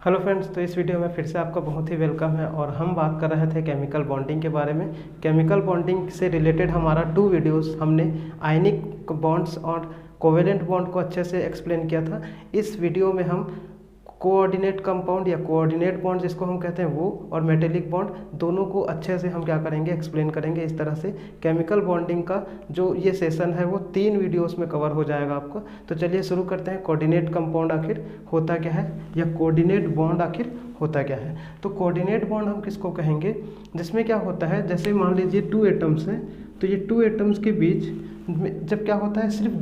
Hello friends, तो इस video में फिर से आपका बहुत ही वेलकम है। और हम बात कर रहे थे केमिकल बॉन्डिंग के बारे में। केमिकल बॉन्डिंग से रिलेटेड हमारा 2 वीडियोस हमने आयनिक बॉन्ड्स और कोवेलेंट बॉन्ड को अच्छे से एक्सप्लेन किया था। इस वीडियो में हम कोऑर्डिनेट कंपाउंड या कोऑर्डिनेट बॉन्ड जिसको हम कहते हैं वो और मेटेलिक बॉन्ड दोनों को अच्छे से हम क्या करेंगे, एक्सप्लेन करेंगे। इस तरह से केमिकल बॉन्डिंग का जो ये सेशन है वो 3 वीडियोस में कवर हो जाएगा आपको। तो चलिए शुरू करते हैं। कोऑर्डिनेट कंपाउंड आखिर होता क्या है या कोऑर्डिनेट बॉन्ड आखिर होता क्या है। तो कोऑर्डिनेट बॉन्ड हम किसको कहेंगे, जिसमें क्या होता है, जैसे मान लीजिए 2 एटम्स हैं, तो ये 2 एटम्स के बीच जब क्या होता है, सिर्फ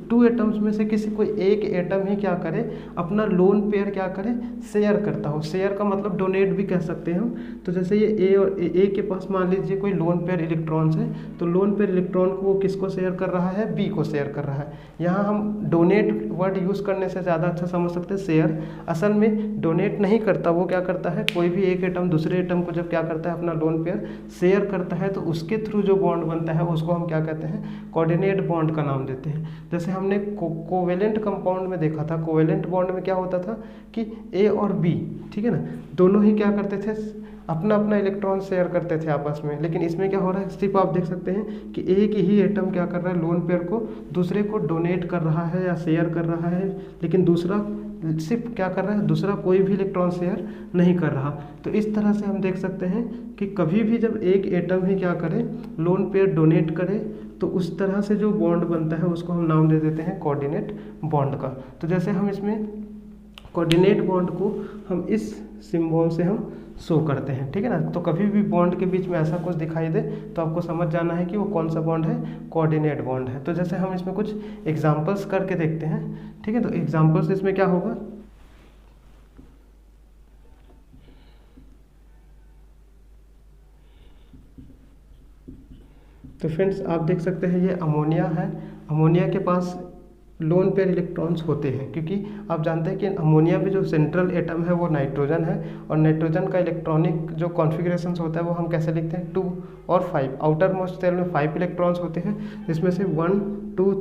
2 एटम्स में से किसी कोई एक एटम ही क्या करे, अपना लोन पेयर क्या करे, शेयर करता हो। शेयर का मतलब डोनेट भी कह सकते हैं हम। तो जैसे ये ए और ए के पास मान लीजिए कोई लोन पेयर इलेक्ट्रॉन्स है, तो लोन पेयर इलेक्ट्रॉन को वो किसको शेयर कर रहा है, बी को शेयर कर रहा है। यहाँ हम डोनेट वर्ड यूज़ करने से ज़्यादा अच्छा समझ सकते हैं शेयर। असल में डोनेट नहीं करता, वो क्या करता है, कोई भी एक एटम दूसरे एटम को जब क्या करता है, अपना लोन पेयर शेयर करता है, तो उसके थ्रू जो बॉन्ड बनता है उसको हम क्या कहते हैं, कोऑर्डिनेट बॉन्ड का नाम देते हैं। जैसे हमने कोवेलेंट कंपाउंड में देखा था, कोवेलेंट बॉन्ड में क्या होता था कि ए और बी, ठीक है ना, दोनों ही क्या करते थे, अपना अपना इलेक्ट्रॉन शेयर करते थे आपस में। लेकिन इसमें क्या हो रहा है, सिर्फ आप देख सकते हैं कि एक ही एटम क्या कर रहा है, लोन पेयर को दूसरे को डोनेट कर रहा है या शेयर कर रहा है, लेकिन दूसरा सिर्फ क्या कर रहा है, दूसरा कोई भी इलेक्ट्रॉन शेयर नहीं कर रहा। तो इस तरह से हम देख सकते हैं कि कभी भी जब एक एटम ही क्या करे, लोन पेयर डोनेट करे, तो उस तरह से जो बॉन्ड बनता है उसको हम नाम दे देते हैं कोऑर्डिनेट बॉन्ड का। तो जैसे हम इसमें कोऑर्डिनेट बॉन्ड को हम इस सिंबल से हम शो करते हैं, ठीक है ना। तो कभी भी बॉन्ड के बीच में ऐसा कुछ दिखाई दे तो आपको समझ जाना है कि वो कौन सा बॉन्ड है, कोऑर्डिनेट बॉन्ड है। तो जैसे हम इसमें कुछ एग्जांपल्स करके देखते हैं, ठीक है। तो एग्जांपल्स इसमें क्या होगा, तो फ्रेंड्स आप देख सकते हैं ये अमोनिया है। अमोनिया के पास लोन पेयर इलेक्ट्रॉन्स होते हैं, क्योंकि आप जानते हैं कि अमोनिया में जो सेंट्रल एटम है वो नाइट्रोजन है, और नाइट्रोजन का इलेक्ट्रॉनिक जो कॉन्फ़िगरेशन होता है वो हम कैसे लिखते हैं, 2 और 5। आउटर मोस्ट शेल में 5 इलेक्ट्रॉन्स होते हैं, जिसमें से 1 2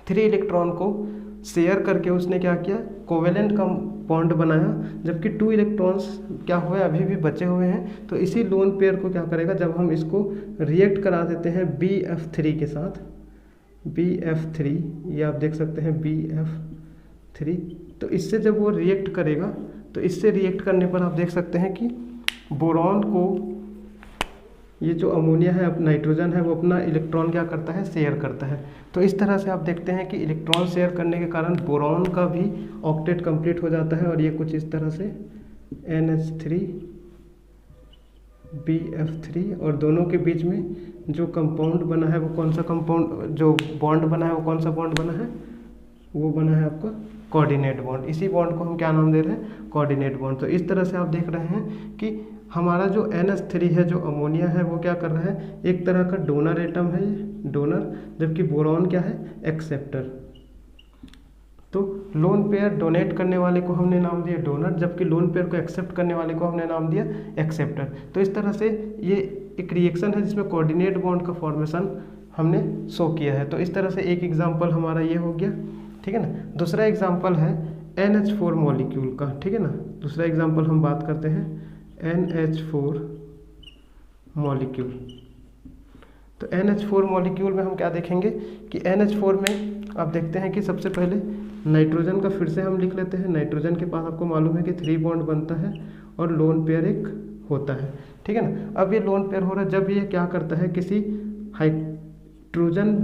3 इलेक्ट्रॉन को शेयर करके उसने क्या किया, कोवेलेंट का बॉन्ड बनाया, जबकि 2 इलेक्ट्रॉन्स क्या हुए, अभी भी बचे हुए हैं। तो इसी लोन पेयर को क्या करेगा, जब हम इसको रिएक्ट करा देते हैं BF3 के साथ, BF3, ये आप देख सकते हैं BF3, तो इससे जब वो रिएक्ट करेगा, तो इससे रिएक्ट करने पर आप देख सकते हैं कि बोरॉन को, ये जो अमोनिया है, नाइट्रोजन है, वो अपना इलेक्ट्रॉन क्या करता है, शेयर करता है। तो इस तरह से आप देखते हैं कि इलेक्ट्रॉन शेयर करने के कारण बोरॉन का भी ऑक्टेट कंप्लीट हो जाता है, और ये कुछ इस तरह से NH3 BF3, और दोनों के बीच में जो कंपाउंड बना है वो कौन सा कंपाउंड, जो बॉन्ड बना है वो कौन सा बॉन्ड बना है, वो बना है आपका कोऑर्डिनेट बॉन्ड। इसी बॉन्ड को हम क्या नाम दे रहे हैं, कोऑर्डिनेट बॉन्ड। तो इस तरह से आप देख रहे हैं कि हमारा जो NH3 है, जो अमोनिया है, वो क्या कर रहा है, एक तरह का डोनर एटम है, डोनर, जबकि बोरॉन क्या है, एक्सेप्टर। तो लोन पेयर डोनेट करने वाले को हमने नाम दिया डोनर, जबकि लोन पेयर को एक्सेप्ट करने वाले को हमने नाम दिया एक्सेप्टर। तो इस तरह से ये एक रिएक्शन है जिसमें कोऑर्डिनेट बॉन्ड का फॉर्मेशन हमने शो किया है। तो इस तरह से एक एग्जांपल हमारा ये हो गया, ठीक है ना। दूसरा एग्जांपल है NH4 मॉलिक्यूल का, ठीक है ना। दूसरा एग्जांपल हम बात करते हैं NH4 मॉलिक्यूल। तो NH4 मॉलिक्यूल में हम क्या देखेंगे कि NH4 में आप देखते हैं कि सबसे पहले नाइट्रोजन का फिर से हम लिख लेते हैं। नाइट्रोजन के पास आपको मालूम है कि 3 बॉन्ड बनता है और लोन पेयर एक होता है, ठीक है ना। अब ये लोन पेयर हो रहा है जब ये क्या करता है, किसी हाइड्रोजन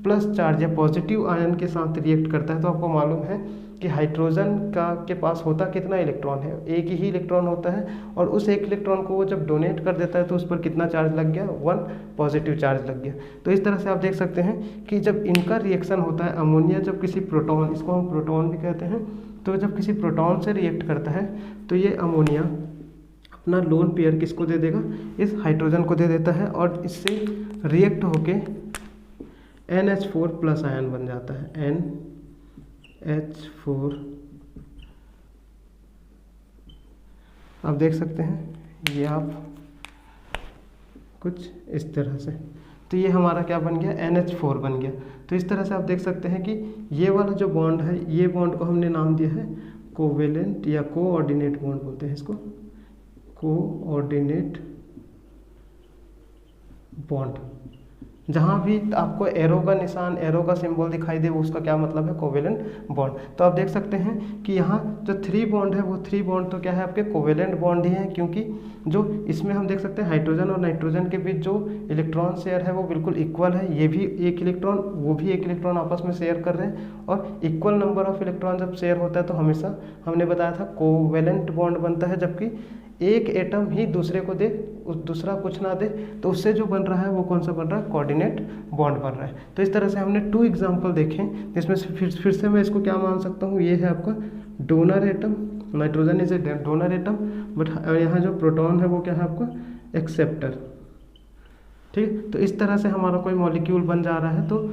प्लस चार्ज या पॉजिटिव आयन के साथ रिएक्ट करता है। तो आपको मालूम है कि हाइड्रोजन के पास होता कितना इलेक्ट्रॉन है, एक ही इलेक्ट्रॉन होता है, और उस एक इलेक्ट्रॉन को वो जब डोनेट कर देता है तो उस पर कितना चार्ज लग गया, 1 पॉजिटिव चार्ज लग गया। तो इस तरह से आप देख सकते हैं कि जब इनका रिएक्शन होता है, अमोनिया जब किसी प्रोटॉन, इसको हम प्रोटॉन भी कहते हैं, तो जब किसी प्रोटॉन से रिएक्ट करता है तो ये अमोनिया अपना लोन पेयर किसको दे देगा, इस हाइड्रोजन को दे देता है, और इससे रिएक्ट होके NH4 प्लस आयन बन जाता है, NH4। आप देख सकते हैं ये आप कुछ इस तरह से, तो ये हमारा क्या बन गया, NH4 बन गया। तो इस तरह से आप देख सकते हैं कि ये वाला जो बॉन्ड है, ये बॉन्ड को हमने नाम दिया है कोवेलेंट या कोऑर्डिनेट बॉन्ड बोलते हैं इसको, कोऑर्डिनेट बॉन्ड। जहाँ भी आपको एरो का निशान, एरो का सिंबल दिखाई दे, वो उसका क्या मतलब है, कोवेलेंट बॉन्ड। तो आप देख सकते हैं कि यहाँ जो 3 बॉन्ड है वो 3 बॉन्ड तो क्या है आपके कोवेलेंट बॉन्ड ही है, क्योंकि जो इसमें हम देख सकते हैं हाइड्रोजन और नाइट्रोजन के बीच जो इलेक्ट्रॉन शेयर है वो बिल्कुल इक्वल है। ये भी एक इलेक्ट्रॉन, वो भी एक इलेक्ट्रॉन आपस में शेयर कर रहे हैं, और इक्वल नंबर ऑफ इलेक्ट्रॉन जब शेयर होता है तो हमेशा हमने बताया था कोवेलेंट बॉन्ड बनता है। जबकि एक एटम ही दूसरे को दे, दूसरा कुछ ना दे, तो उससे जो बन रहा है वो कौन सा बन रहा है, कोऑर्डिनेट बॉन्ड बन रहा है। तो इस तरह से हमने 2 एग्जांपल देखे, जिसमें से फिर से मैं इसको क्या मान सकता हूँ, ये है आपका donor atom, nitrogen is a donor atom, but यहाँ जो प्रोटॉन है वो क्या है आपका एक्सेप्टर। ठीक, तो इस तरह से हमारा कोई मॉलिक्यूल बन जा रहा है। तो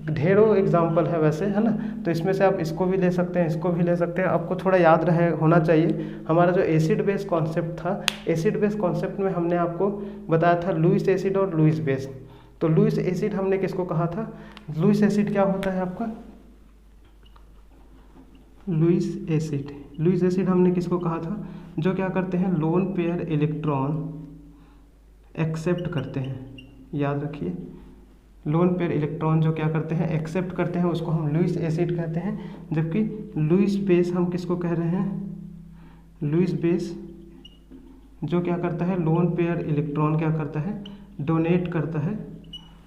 ढेरों एग्जाम्पल है वैसे, है ना। तो इसमें से आप इसको भी ले सकते हैं, इसको भी ले सकते हैं। आपको थोड़ा याद रहे होना चाहिए हमारा जो एसिड बेस कॉन्सेप्ट था, एसिड बेस कॉन्सेप्ट में हमने आपको बताया था लुईस एसिड और लुईस बेस। तो लुईस एसिड हमने किसको कहा था, लुईस एसिड क्या होता है आपका, लुईस एसिड, लुईस एसिड हमने किसको कहा था, जो क्या करते हैं, लोन पेयर इलेक्ट्रॉन एक्सेप्ट करते हैं। याद रखिए, लोन पेयर इलेक्ट्रॉन जो क्या करते हैं, एक्सेप्ट करते हैं, उसको हम लुईस एसिड कहते हैं। जबकि लुईस बेस हम किसको कह रहे हैं, लुईस बेस जो क्या करता है, लोन पेयर इलेक्ट्रॉन क्या करता है, डोनेट करता है,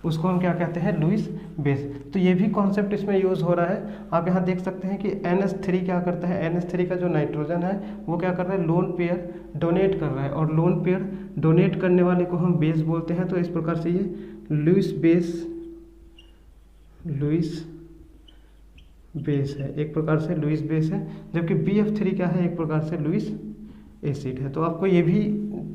उसको हम क्या कहते हैं, लुईस बेस। तो ये भी कॉन्सेप्ट इसमें यूज़ हो रहा है। आप यहाँ देख सकते हैं कि NH3 क्या करता है, NH3 का जो नाइट्रोजन है वो क्या कर रहा है, लोन पेयर डोनेट कर रहा है, और लोन पेयर डोनेट करने वाले को हम बेस बोलते हैं। तो इस प्रकार से ये लुईस बेस, लुईस बेस है, एक प्रकार से लुईस बेस है। जबकि BF3 क्या है, एक प्रकार से लुईस एसिड है। तो आपको ये भी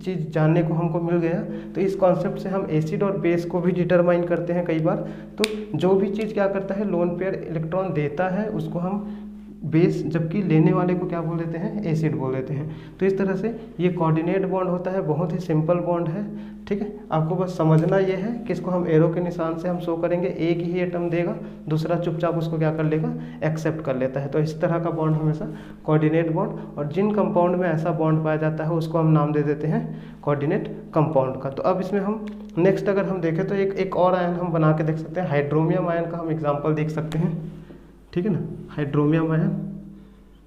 चीज़ जानने को हमको मिल गया। तो इस कॉन्सेप्ट से हम एसिड और बेस को भी डिटरमाइन करते हैं कई बार। तो जो भी चीज़ क्या करता है, लोन पेयर इलेक्ट्रॉन देता है, उसको हम बेस, जबकि लेने वाले को क्या बोल देते हैं, एसिड बोल देते हैं। तो इस तरह से ये कोऑर्डिनेट बॉन्ड होता है, बहुत ही सिंपल बॉन्ड है। ठीक है, आपको बस समझना ये है कि इसको हम एरो के निशान से हम शो करेंगे, एक ही एटम देगा, दूसरा चुपचाप उसको क्या कर लेगा, एक्सेप्ट कर लेता है। तो इस तरह का बॉन्ड हमेशा कोऑर्डिनेट बॉन्ड, और जिन कंपाउंड में ऐसा बॉन्ड पाया जाता है उसको हम नाम दे देते हैं कोऑर्डिनेट कंपाउंड का। तो अब इसमें हम नेक्स्ट अगर हम देखें तो एक और आयन हम बना के देख सकते हैं, हाइड्रोमियम आयन का हम एग्जाम्पल देख सकते हैं। ठीक है ना, हाइड्रोमियम आयन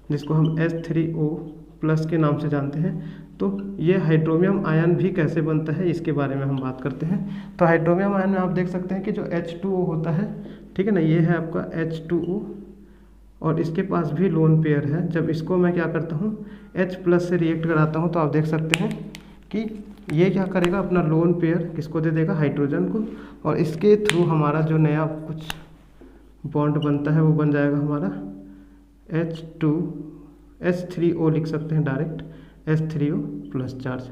जिसको हम H3O+ के नाम से जानते हैं। तो ये हाइड्रोमियम आयन भी कैसे बनता है इसके बारे में हम बात करते हैं। तो हाइड्रोमियम आयन में आप देख सकते हैं कि जो H2O होता है, ठीक है ना, ये है आपका H2O, और इसके पास भी लोन पेयर है। जब इसको मैं क्या करता हूँ, H+ से रिएक्ट कराता हूँ, तो आप देख सकते हैं कि ये क्या करेगा, अपना लोन पेयर किसको दे देगा, हाइड्रोजन को, और इसके थ्रू हमारा जो नया कुछ बॉन्ड बनता है वो बन जाएगा हमारा H3O लिख सकते हैं डायरेक्ट, H3O+ चार्ज।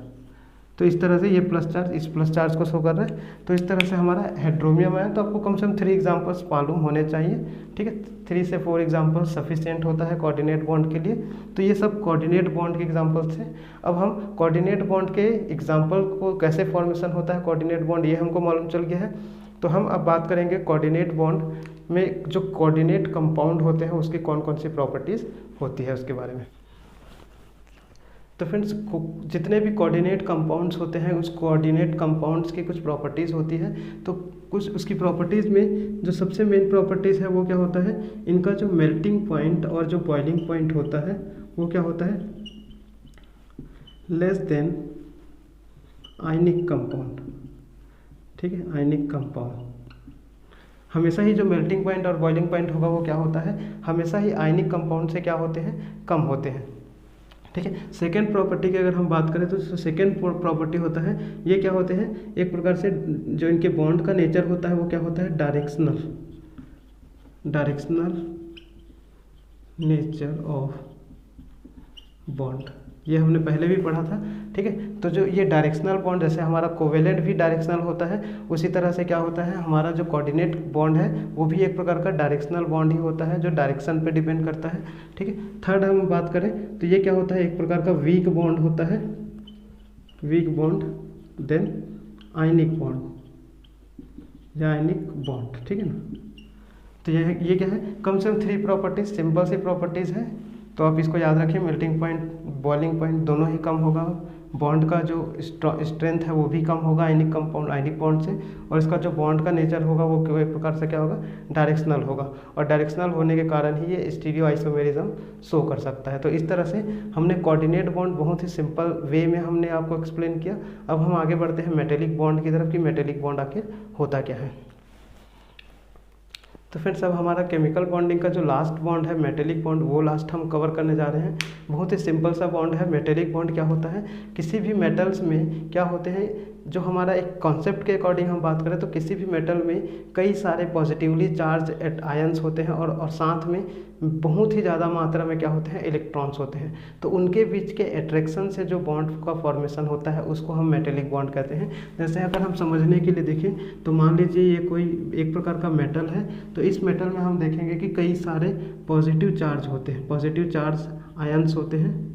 तो इस तरह से ये प्लस चार्ज इस प्लस चार्ज को शो कर रहा है। तो इस तरह से हमारा हाइड्रोमियम है। तो आपको कम से कम 3 एग्जाम्पल्स मालूम होने चाहिए। ठीक है, 3 से 4 एग्जाम्पल्स सफिशिएंट होता है कोऑर्डिनेट बॉन्ड के लिए। तो ये सब कोऑर्डिनेट बॉन्ड के एग्जाम्पल्स थे। अब हम कोऑर्डिनेट बॉन्ड के एग्जाम्पल को कैसे फॉर्मेशन होता है कोऑर्डिनेट बॉन्ड, ये हमको मालूम चल गया है। तो हम अब बात करेंगे कोऑर्डिनेट बॉन्ड में जो कोऑर्डिनेट कंपाउंड होते हैं उसकी कौन कौन सी प्रॉपर्टीज़ होती है उसके बारे में। तो फ्रेंड्स, जितने भी कोऑर्डिनेट कंपाउंड्स होते हैं उस कोऑर्डिनेट कंपाउंड्स की कुछ प्रॉपर्टीज़ होती है। तो कुछ उसकी प्रॉपर्टीज़ में जो सबसे मेन प्रॉपर्टीज़ है वो क्या होता है, इनका जो मेल्टिंग पॉइंट और जो बॉइलिंग पॉइंट होता है वो क्या होता है, लेस देन आयनिक कंपाउंड। ठीक है, आयनिक कंपाउंड हमेशा ही जो मेल्टिंग पॉइंट और बॉइलिंग पॉइंट होगा वो क्या होता है, हमेशा ही आयनिक कंपाउंड से क्या होते हैं, कम होते हैं। ठीक है, सेकेंड प्रॉपर्टी की अगर हम बात करें तो सेकेंड प्रॉपर्टी होता है, ये क्या होते हैं, एक प्रकार से जो इनके बॉन्ड का नेचर होता है वो क्या होता है, डायरेक्शनल नेचर ऑफ बॉन्ड। ये हमने पहले भी पढ़ा था। ठीक है, तो जो ये डायरेक्शनल बॉन्ड, जैसे हमारा कोवेलेंट भी डायरेक्शनल होता है, उसी तरह से क्या होता है, हमारा जो कोऑर्डिनेट बॉन्ड है वो भी एक प्रकार का डायरेक्शनल बॉन्ड ही होता है जो डायरेक्शन पे डिपेंड करता है। ठीक है, थर्ड हम बात करें तो ये क्या होता है, एक प्रकार का वीक बॉन्ड होता है, weak bond, then ionic bond या आयनिक बॉन्ड। ठीक है ना, तो ये क्या है, कम से कम 3 प्रॉपर्टीज, सिंपल सी प्रॉपर्टीज़ है। तो आप इसको याद रखिए, मेल्टिंग पॉइंट, बॉइलिंग पॉइंट दोनों ही कम होगा, बॉन्ड का जो स्ट्रेंथ है वो भी कम होगा आयनिक कंपाउंड, आयनिक बॉन्ड से, और इसका जो बॉन्ड का नेचर होगा वो एक प्रकार से क्या होगा, डायरेक्शनल होगा, और डायरेक्शनल होने के कारण ही ये स्टीरियो आइसोमेरिज्म शो कर सकता है। तो इस तरह से हमने कोऑर्डिनेट बॉन्ड बहुत ही सिंपल वे में हमने आपको एक्सप्लेन किया। अब हम आगे बढ़ते हैं मेटेलिक बॉन्ड की तरफ कि मेटेलिक बॉन्ड आखिर होता क्या है। तो फ्रेंड्स अब हमारा केमिकल बॉन्डिंग का जो लास्ट बॉन्ड है मेटेलिक बॉन्ड, वो लास्ट हम कवर करने जा रहे हैं। बहुत ही सिंपल सा बॉन्ड है। मेटेलिक बॉन्ड क्या होता है, किसी भी मेटल्स में क्या होते हैं, जो हमारा एक कॉन्सेप्ट के अकॉर्डिंग हम बात करें तो किसी भी मेटल में कई सारे पॉजिटिवली चार्ज आयंस होते हैं और साथ में बहुत ही ज़्यादा मात्रा में क्या होते हैं, इलेक्ट्रॉन्स होते हैं। तो उनके बीच के अट्रैक्शन से जो बॉन्ड का फॉर्मेशन होता है उसको हम मेटेलिक बॉन्ड कहते हैं। जैसे अगर हम समझने के लिए देखें तो मान लीजिए ये कोई एक प्रकार का मेटल है, तो इस मेटल में हम देखेंगे कि कई सारे पॉजिटिव चार्ज होते हैं, पॉजिटिव चार्ज आयंस होते हैं,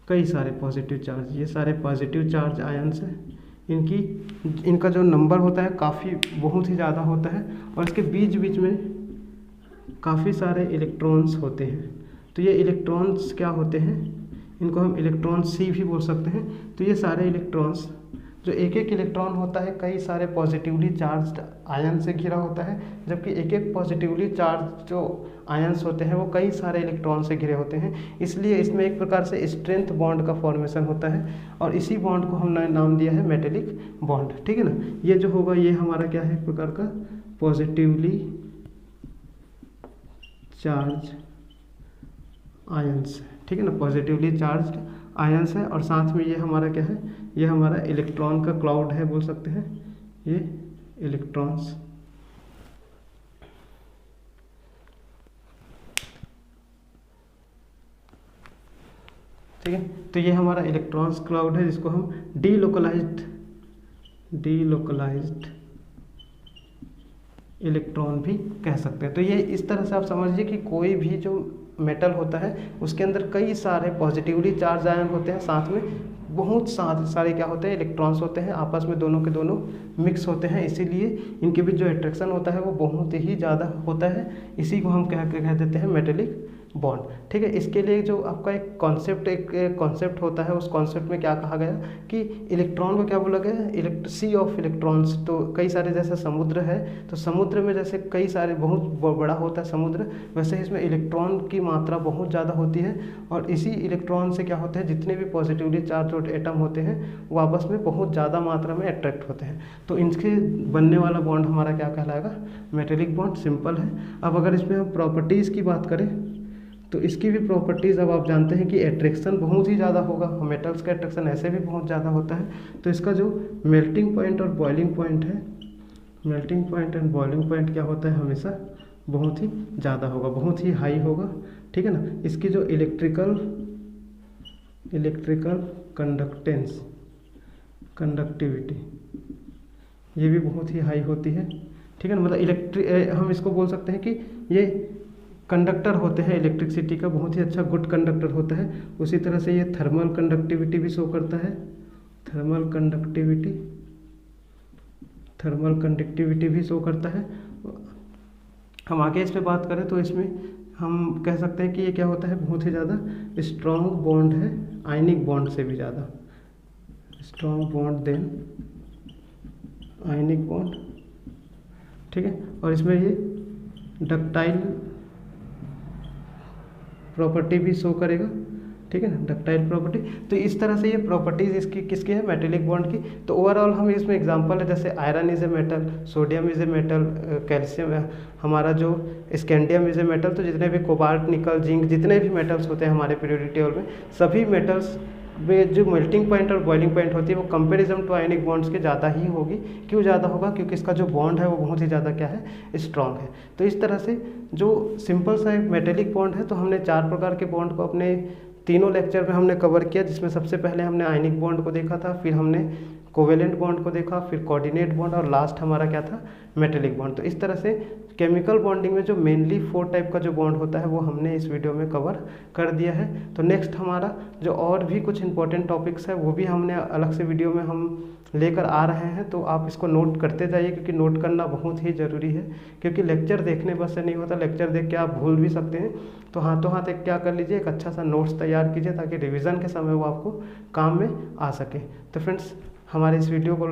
कई सारे पॉजिटिव चार्ज, ये सारे पॉजिटिव चार्ज आयंस हैं। इनका जो नंबर होता है काफ़ी बहुत ही ज़्यादा होता है, और इसके बीच बीच में काफ़ी सारे इलेक्ट्रॉन्स होते हैं। तो ये इलेक्ट्रॉन्स क्या होते हैं, इनको हम इलेक्ट्रॉन सी भी बोल सकते हैं। तो ये सारे इलेक्ट्रॉन्स, जो एक एक इलेक्ट्रॉन होता है कई सारे पॉजिटिवली चार्ज्ड आयन से घिरा होता है, जबकि एक एक पॉजिटिवली चार्ज जो आयंस होते हैं वो कई सारे इलेक्ट्रॉन से घिरे होते हैं। इसलिए इसमें एक प्रकार से स्ट्रेंथ बॉन्ड का फॉर्मेशन होता है, और इसी बॉन्ड को हमने नाम दिया है मेटेलिक बॉन्ड। ठीक है ना, ये जो होगा ये हमारा क्या है, एक प्रकार का पॉजिटिवली चार्ज आयंस, ठीक है ना, पॉजिटिवली चार्ज आयंस है, और साथ में ये हमारा क्या है, ये हमारा इलेक्ट्रॉन का क्लाउड है बोल सकते हैं, ये इलेक्ट्रॉन्स। ठीक है, तो ये हमारा इलेक्ट्रॉन्स क्लाउड है जिसको हम डीलोकलाइज्ड इलेक्ट्रॉन भी कह सकते हैं। तो ये इस तरह से आप समझिए कि कोई भी जो मेटल होता है उसके अंदर कई सारे पॉजिटिवली चार्ज आयन होते हैं, साथ में बहुत सारे क्या होते हैं, इलेक्ट्रॉन्स होते हैं, आपस में दोनों के दोनों मिक्स होते हैं। इसीलिए इनके बीच जो अट्रैक्शन होता है वो बहुत ही ज़्यादा होता है। इसी को हम कह देते हैं मेटेलिक बॉन्ड। ठीक है, इसके लिए जो आपका एक कॉन्सेप्ट होता है, उस कॉन्सेप्ट में क्या कहा गया कि इलेक्ट्रॉन को क्या बोला गया, सी ऑफ इलेक्ट्रॉन्स। तो कई सारे, जैसे समुद्र है तो समुद्र में जैसे कई सारे बहुत बड़ा होता है समुद्र, वैसे इसमें इलेक्ट्रॉन की मात्रा बहुत ज़्यादा होती है, और इसी इलेक्ट्रॉन से क्या होते हैं, जितने भी पॉजिटिवली चार्ज एटम होते हैं वो आपस में बहुत ज़्यादा मात्रा में अट्रैक्ट होते हैं। तो इनके बनने वाला बॉन्ड हमारा क्या कहलाएगा, मेटेलिक बॉन्ड। सिंपल है। अब अगर इसमें हम प्रॉपर्टीज़ की बात करें तो इसकी भी प्रॉपर्टीज़, अब आप जानते हैं कि अट्रैक्शन बहुत ही ज़्यादा होगा, मेटल्स का अट्रैक्शन ऐसे भी बहुत ज़्यादा होता है। तो इसका जो मेल्टिंग पॉइंट और बॉइलिंग पॉइंट है, melting point and boiling point क्या होता है, हमेशा बहुत ही ज़्यादा होगा, बहुत ही हाई होगा। ठीक है ना, इसकी जो इलेक्ट्रिकल कंडक्टिविटी ये भी बहुत ही हाई होती है। ठीक है ना, मतलब हम इसको बोल सकते हैं कि ये कंडक्टर होते हैं इलेक्ट्रिसिटी का, बहुत ही अच्छा गुड कंडक्टर होता है। उसी तरह से ये थर्मल कंडक्टिविटी भी शो करता है, थर्मल कंडक्टिविटी भी शो करता है। हम आगे इस पे बात करें तो इसमें हम कह सकते हैं कि ये क्या होता है, बहुत ही ज़्यादा स्ट्रॉन्ग बॉन्ड है, आयनिक बॉन्ड से भी ज़्यादा strong bond then ionic bond. ठीक है, और इसमें ये डक्टाइल प्रॉपर्टी भी शो करेगा। ठीक है ना, डक्टाइल प्रॉपर्टी। तो इस तरह से ये प्रॉपर्टीज़ इसकी किसकी है, मेटेलिक बॉन्ड की। तो ओवरऑल हम इसमें एग्जांपल है, जैसे iron is a metal, sodium is a metal, calcium हमारा जो स्कैंडियम इज ए मेटल। तो जितने भी कोबाल्ट, निकल, जिंक, जितने भी मेटल्स होते हैं हमारे पीरियोडिक टेबल में, सभी मेटल्स में जो मेल्टिंग पॉइंट और बॉइलिंग पॉइंट होती है वो कंपेरिजन टू आयनिक बॉन्ड्स के ज़्यादा ही होगी। क्यों ज़्यादा होगा, क्योंकि इसका जो बॉन्ड है वो बहुत ही ज़्यादा क्या है, स्ट्रॉन्ग है। तो इस तरह से जो सिंपल सा एक मेटेलिक बॉन्ड है, तो हमने 4 प्रकार के बॉन्ड को अपने तीनों लेक्चर में हमने कवर किया, जिसमें सबसे पहले हमने आयनिक बॉन्ड को देखा था, फिर हमने कोवेलेंट बॉन्ड को देखा, फिर कोऑर्डिनेट बॉन्ड और लास्ट हमारा क्या था, मेटेलिक बॉन्ड। तो इस तरह से केमिकल बॉन्डिंग में जो मेनली 4 टाइप का जो बॉन्ड होता है वो हमने इस वीडियो में कवर कर दिया है। तो नेक्स्ट हमारा जो और भी कुछ इंपॉर्टेंट टॉपिक्स है वो भी हमने अलग से वीडियो में हम लेकर आ रहे हैं, तो आप इसको नोट करते जाइए क्योंकि नोट करना बहुत ही ज़रूरी है। क्योंकि लेक्चर देखने बस से नहीं होता, लेक्चर देख के आप भूल भी सकते हैं। तो हाथों हाथ एक क्या कर लीजिए, एक अच्छा सा नोट्स तैयार कीजिए ताकि रिवीजन के समय वो आपको काम में आ सके। तो फ्रेंड्स, हमारे इस वीडियो को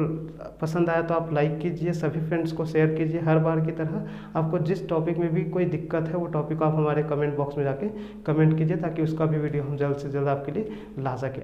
पसंद आया तो आप लाइक कीजिए, सभी फ्रेंड्स को शेयर कीजिए। हर बार की तरह आपको जिस टॉपिक में भी कोई दिक्कत है वो टॉपिक आप हमारे कमेंट बॉक्स में जाके कमेंट कीजिए ताकि उसका भी वीडियो हम जल्द से जल्द आपके लिए ला सकें।